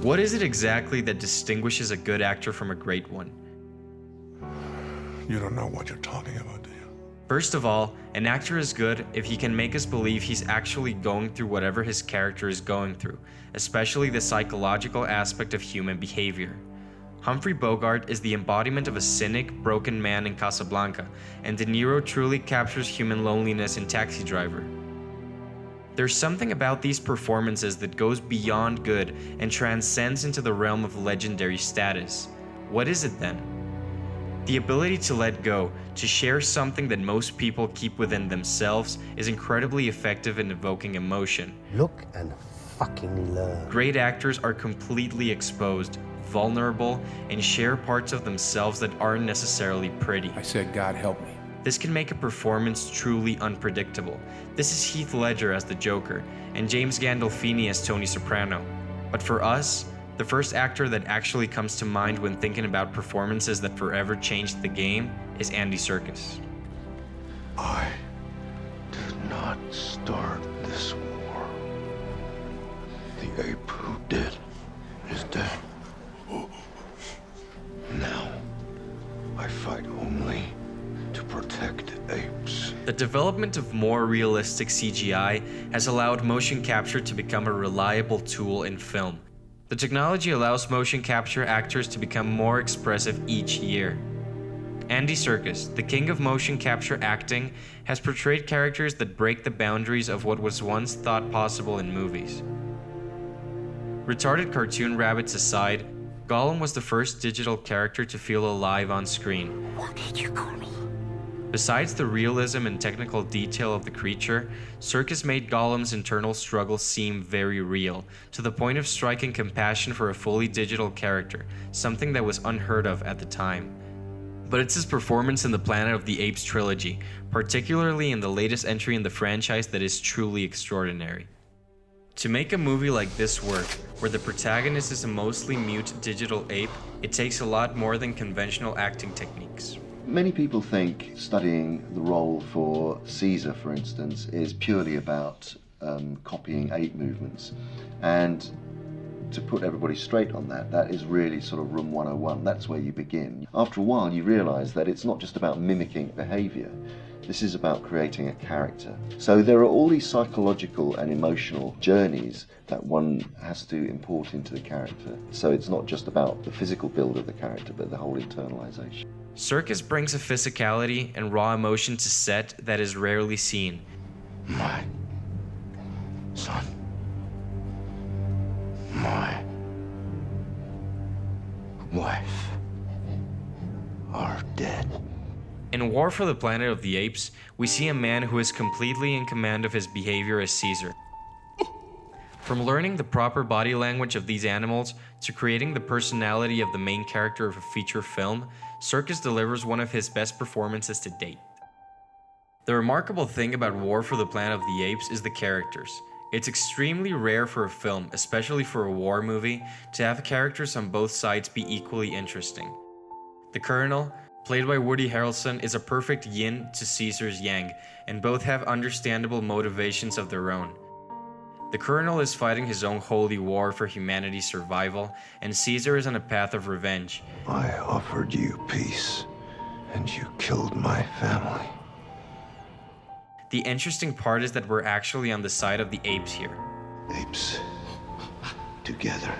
What is it exactly that distinguishes a good actor from a great one? You don't know what you're talking about, do you? First of all, an actor is good if he can make us believe he's actually going through whatever his character is going through, especially the psychological aspect of human behavior. Humphrey Bogart is the embodiment of a cynic, broken man in Casablanca, and De Niro truly captures human loneliness in Taxi Driver. There's something about these performances that goes beyond good and transcends into the realm of legendary status. What is it then? The ability to let go, to share something that most people keep within themselves, is incredibly effective in evoking emotion. Look and fucking learn. Great actors are completely exposed, vulnerable, and share parts of themselves that aren't necessarily pretty. I said, God help me. This can make a performance truly unpredictable. This is Heath Ledger as the Joker, and James Gandolfini as Tony Soprano. But for us, the first actor that actually comes to mind when thinking about performances that forever changed the game is Andy Serkis. I did not start this war. The ape who did is dead. Now, I fight only to protect apes. The development of more realistic CGI has allowed motion capture to become a reliable tool in film. The technology allows motion capture actors to become more expressive each year. Andy Serkis, the king of motion capture acting, has portrayed characters that break the boundaries of what was once thought possible in movies. Retarded cartoon rabbits aside, Gollum was the first digital character to feel alive on screen. What did you call me? Besides the realism and technical detail of the creature, Serkis made Gollum's internal struggles seem very real, to the point of striking compassion for a fully digital character, something that was unheard of at the time. But it's his performance in the Planet of the Apes trilogy, particularly in the latest entry in the franchise, that is truly extraordinary. To make a movie like this work, where the protagonist is a mostly mute digital ape, it takes a lot more than conventional acting techniques. Many people think studying the role for Caesar, for instance, is purely about copying ape movements. And to put everybody straight on that, that is really sort of room 101. That's where you begin. After a while, you realize that it's not just about mimicking behavior. This is about creating a character. So there are all these psychological and emotional journeys that one has to import into the character. So it's not just about the physical build of the character, but the whole internalization. Serkis brings a physicality and raw emotion to set that is rarely seen. My son. My wife are dead. In War for the Planet of the Apes, we see a man who is completely in command of his behavior as Caesar. From learning the proper body language of these animals to creating the personality of the main character of a feature film, Serkis delivers one of his best performances to date. The remarkable thing about War for the Planet of the Apes is the characters. It's extremely rare for a film, especially for a war movie, to have characters on both sides be equally interesting. The Colonel, played by Woody Harrelson, is a perfect yin to Caesar's yang, and both have understandable motivations of their own. The Colonel is fighting his own holy war for humanity's survival, and Caesar is on a path of revenge. I offered you peace, and you killed my family. The interesting part is that we're actually on the side of the apes here. Apes, together,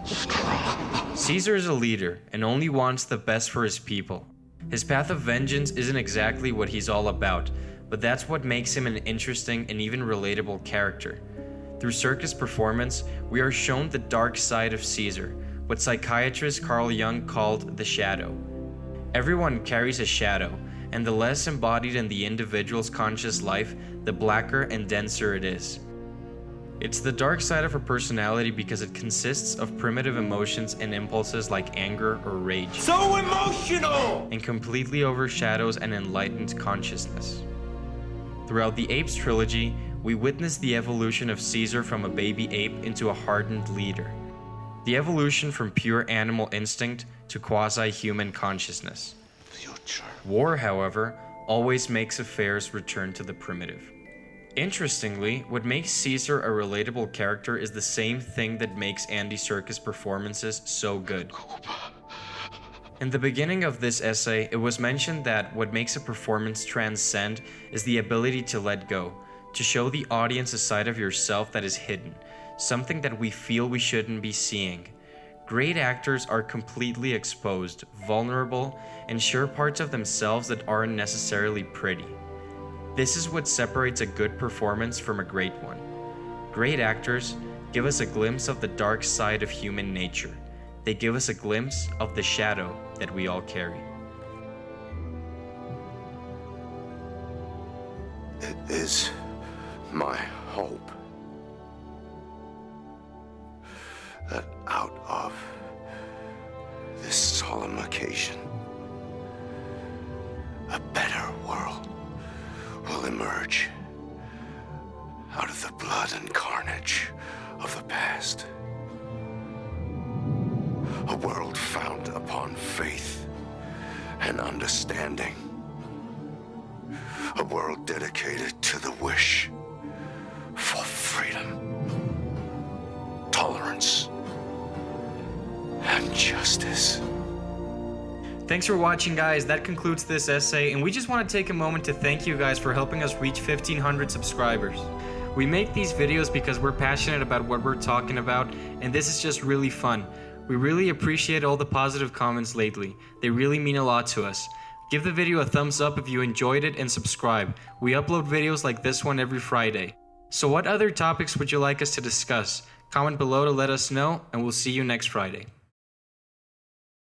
strong. Caesar is a leader and only wants the best for his people. His path of vengeance isn't exactly what he's all about, but that's what makes him an interesting and even relatable character. Through Serkis' performance, we are shown the dark side of Caesar, what psychiatrist Carl Jung called the shadow. Everyone carries a shadow, and the less embodied in the individual's conscious life, the blacker and denser it is. It's the dark side of her personality because it consists of primitive emotions and impulses like anger or rage. So emotional! And completely overshadows an enlightened consciousness. Throughout the Apes trilogy, we witness the evolution of Caesar from a baby ape into a hardened leader. The evolution from pure animal instinct to quasi-human consciousness. Future. War, however, always makes affairs return to the primitive. Interestingly, what makes Caesar a relatable character is the same thing that makes Andy Serkis' performances so good. In the beginning of this essay, it was mentioned that what makes a performance transcend is the ability to let go, to show the audience a side of yourself that is hidden, something that we feel we shouldn't be seeing. Great actors are completely exposed, vulnerable, and share parts of themselves that aren't necessarily pretty. This is what separates a good performance from a great one. Great actors give us a glimpse of the dark side of human nature. They give us a glimpse of the shadow that we all carry. It is my hope that out of this solemn occasion, a better world will emerge out of the blood and carnage of the past. A world founded upon faith and understanding. A world dedicated to the wish for freedom, tolerance, and justice. Thanks for watching, guys. That concludes this essay, and we just want to take a moment to thank you guys for helping us reach 1,500 subscribers. We make these videos because we're passionate about what we're talking about, and this is just really fun. We really appreciate all the positive comments lately. They really mean a lot to us. Give the video a thumbs up if you enjoyed it and subscribe. We upload videos like this one every Friday. So what other topics would you like us to discuss? Comment below to let us know, and we'll see you next Friday.